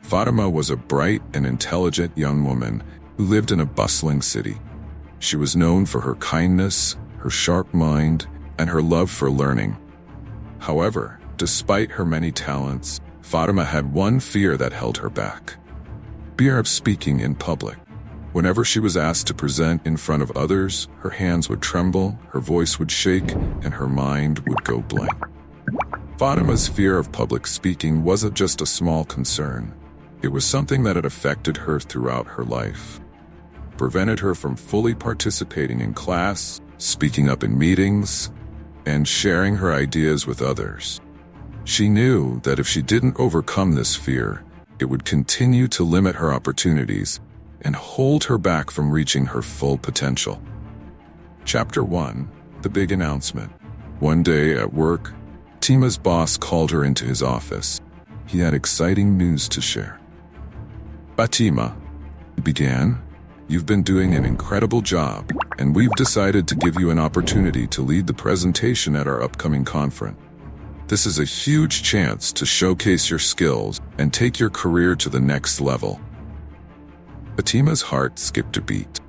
Fatima was a bright and intelligent young woman who lived in a bustling city. She was known for her kindness, her sharp mind, and her love for learning. However, despite her many talents, Fatima had one fear that held her back: fear of speaking in public. Whenever she was asked to present in front of others, her hands would tremble, her voice would shake, and her mind would go blank. Fatima's fear of public speaking wasn't just a small concern. It was something that had affected her throughout her life. It prevented her from fully participating in class, speaking up in meetings, and sharing her ideas with others. She knew that if she didn't overcome this fear, it would continue to limit her opportunities and hold her back from reaching her full potential. Chapter 1: The Big Announcement. One day at work, Fatima's boss called her into his office. He had exciting news to share. "Fatima," he began, "you've been doing an incredible job, and we've decided to give you an opportunity to lead the presentation at our upcoming conference. This is a huge chance to showcase your skills and take your career to the next level." Fatima's heart skipped a beat.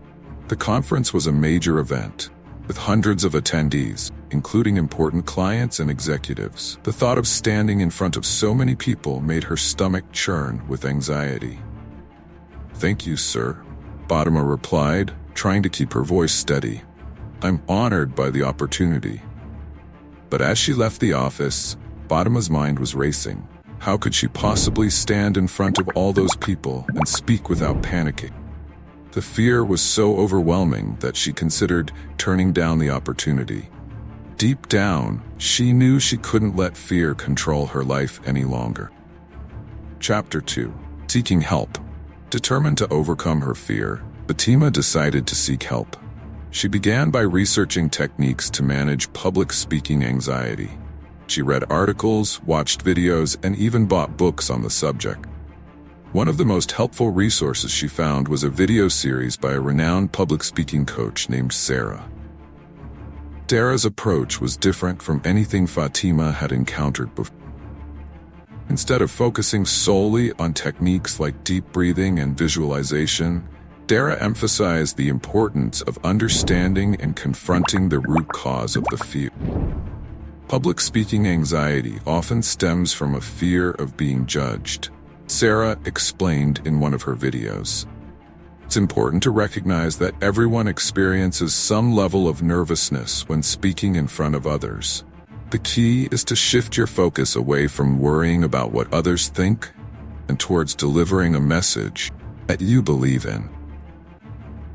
The conference was a major event, with hundreds of attendees, including important clients and executives. The thought of standing in front of so many people made her stomach churn with anxiety. "Thank you, sir," Fatima replied, trying to keep her voice steady. "I'm honored by the opportunity." But as she left the office, Fatima's mind was racing. How could she possibly stand in front of all those people and speak without panicking? The fear was so overwhelming that she considered turning down the opportunity. Deep down, she knew she couldn't let fear control her life any longer. Chapter 2: Seeking Help. Determined to overcome her fear, Fatima decided to seek help. She began by researching techniques to manage public speaking anxiety. She read articles, watched videos, and even bought books on the subject. One of the most helpful resources she found was a video series by a renowned public speaking coach named Sarah. Sarah's approach was different from anything Fatima had encountered before. Instead of focusing solely on techniques like deep breathing and visualization, Sarah emphasized the importance of understanding and confronting the root cause of the fear. Public speaking anxiety often stems from a fear of being judged, Sarah explained in one of her videos. It's important to recognize that everyone experiences some level of nervousness when speaking in front of others. The key is to shift your focus away from worrying about what others think and towards delivering a message that you believe in.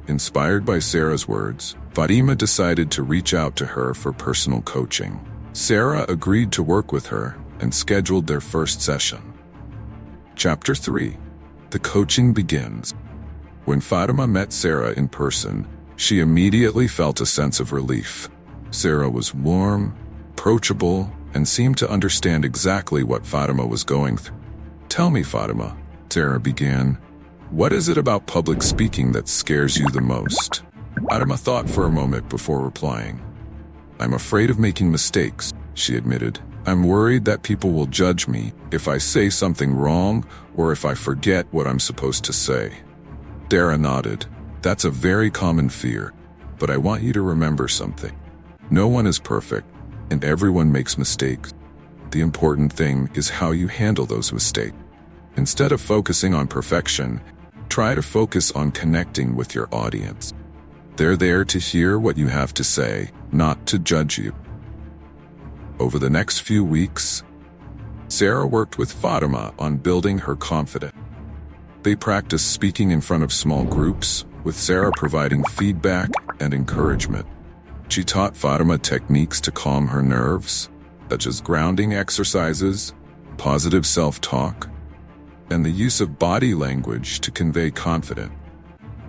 Inspired by Sarah's words, Fatima decided to reach out to her for personal coaching. Sarah agreed to work with her and scheduled their first session. Chapter 3: The Coaching Begins. When Fatima met Sarah in person, she immediately felt a sense of relief. Sarah was warm, approachable, and seemed to understand exactly what Fatima was going through. "Tell me, Fatima," Sarah began, "what is it about public speaking that scares you the most?" Fatima thought for a moment before replying. "I'm afraid of making mistakes," she admitted. "I'm worried that people will judge me if I say something wrong or if I forget what I'm supposed to say." Sarah nodded. "That's a very common fear, but I want you to remember something. No one is perfect, and everyone makes mistakes. The important thing is how you handle those mistakes. Instead of focusing on perfection, try to focus on connecting with your audience. They're there to hear what you have to say, not to judge you." Over the next few weeks, Sarah worked with Fatima on building her confidence. They practiced speaking in front of small groups, with Sarah providing feedback and encouragement. She taught Fatima techniques to calm her nerves, such as grounding exercises, positive self-talk, and the use of body language to convey confidence.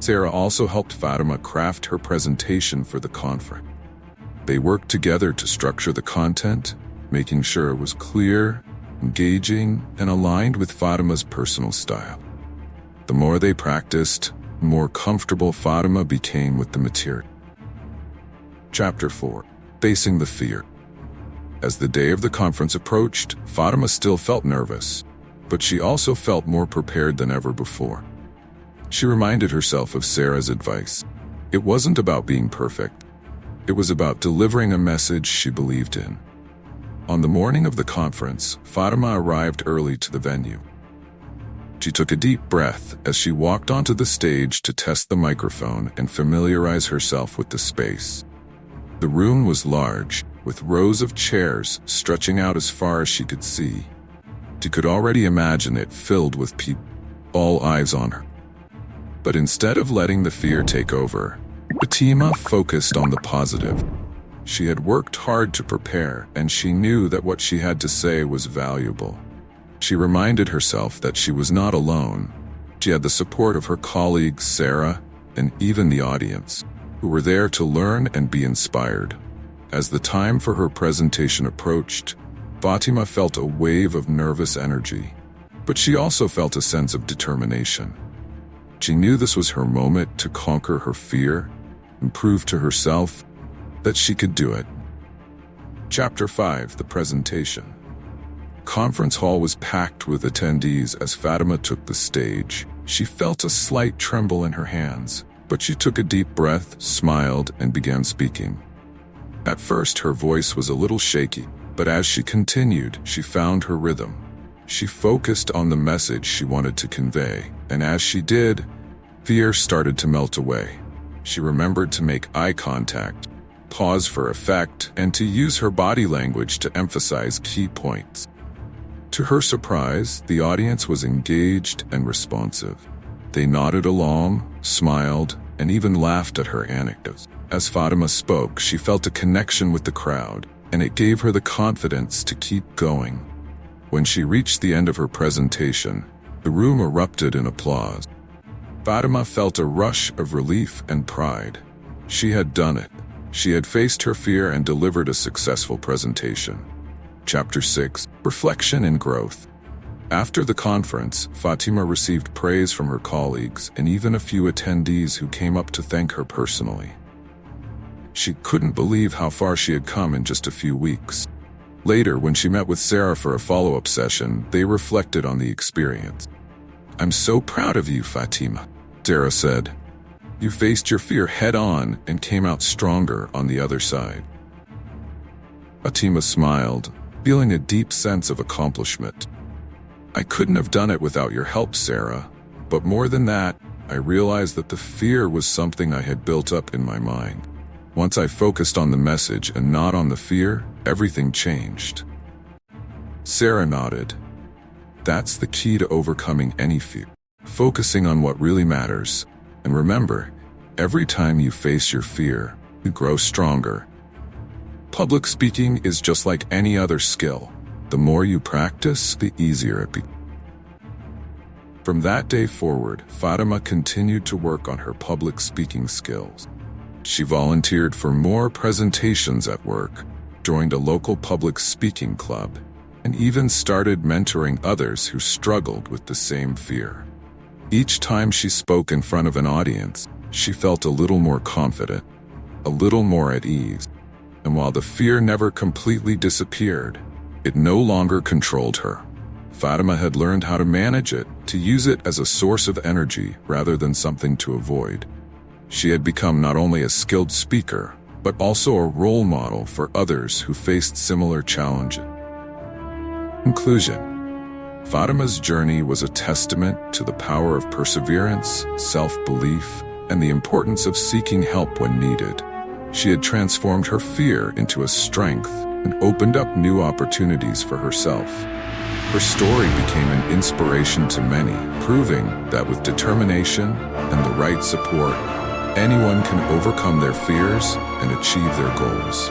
Sarah also helped Fatima craft her presentation for the conference. They worked together to structure the content, making sure it was clear, engaging, and aligned with Fatima's personal style. The more they practiced, the more comfortable Fatima became with the material. Chapter 4: Facing the Fear. As the day of the conference approached, Fatima still felt nervous. but she also felt more prepared than ever before. She reminded herself of Sarah's advice. It wasn't about being perfect. It was about delivering a message she believed in. On the morning of the conference, Fatima arrived early to the venue. She took a deep breath as she walked onto the stage to test the microphone and familiarize herself with the space. The room was large, with rows of chairs stretching out as far as she could see. She could already imagine it filled with people, all eyes on her. But instead of letting the fear take over, Fatima focused on the positive. She had worked hard to prepare, and she knew that what she had to say was valuable. She reminded herself that she was not alone. She had the support of her colleagues, Sarah, and even the audience, who were there to learn and be inspired. As the time for her presentation approached, Fatima felt a wave of nervous energy, but she also felt a sense of determination. She knew this was her moment to conquer her fear and prove to herself that she could do it. Chapter 5: The Presentation. Conference hall was packed with attendees as Fatima took the stage. She felt a slight tremble in her hands, but she took a deep breath, smiled, and began speaking. At first, her voice was a little shaky, but as she continued, she found her rhythm. She focused on the message she wanted to convey, and as she did, fear started to melt away. She remembered to make eye contact, pause for effect, and to use her body language to emphasize key points. To her surprise, the audience was engaged and responsive. They nodded along, smiled, and even laughed at her anecdotes. As Fatima spoke, she felt a connection with the crowd, and it gave her the confidence to keep going. When she reached the end of her presentation, the room erupted in applause. Fatima felt a rush of relief and pride. She had done it. She had faced her fear and delivered a successful presentation. Chapter 6: Reflection and Growth. After the conference, Fatima received praise from her colleagues and even a few attendees who came up to thank her personally. She couldn't believe how far she had come in just a few weeks. Later, when she met with Sarah for a follow-up session, they reflected on the experience. "I'm so proud of you, Fatima," Sarah said. "You faced your fear head-on and came out stronger on the other side." Fatima smiled, feeling a deep sense of accomplishment. "I couldn't have done it without your help, Sarah, but more than that, I realized that the fear was something I had built up in my mind. Once I focused on the message and not on the fear, everything changed." Sarah nodded. "That's the key to overcoming any fear. Focusing on what really matters. And remember, every time you face your fear, you grow stronger." Public speaking is just like any other skill. The more you practice, the easier it becomes. From that day forward, Fatima continued to work on her public speaking skills. She volunteered for more presentations at work, joined a local public speaking club, and even started mentoring others who struggled with the same fear. Each time she spoke in front of an audience, she felt a little more confident, a little more at ease. And while the fear never completely disappeared, it no longer controlled her. Fatima had learned how to manage it, to use it as a source of energy rather than something to avoid. She had become not only a skilled speaker, but also a role model for others who faced similar challenges. Conclusion: Fatima's journey was a testament to the power of perseverance, self-belief, and the importance of seeking help when needed. She had transformed her fear into a strength and opened up new opportunities for herself. Her story became an inspiration to many, proving that with determination and the right support, anyone can overcome their fears and achieve their goals.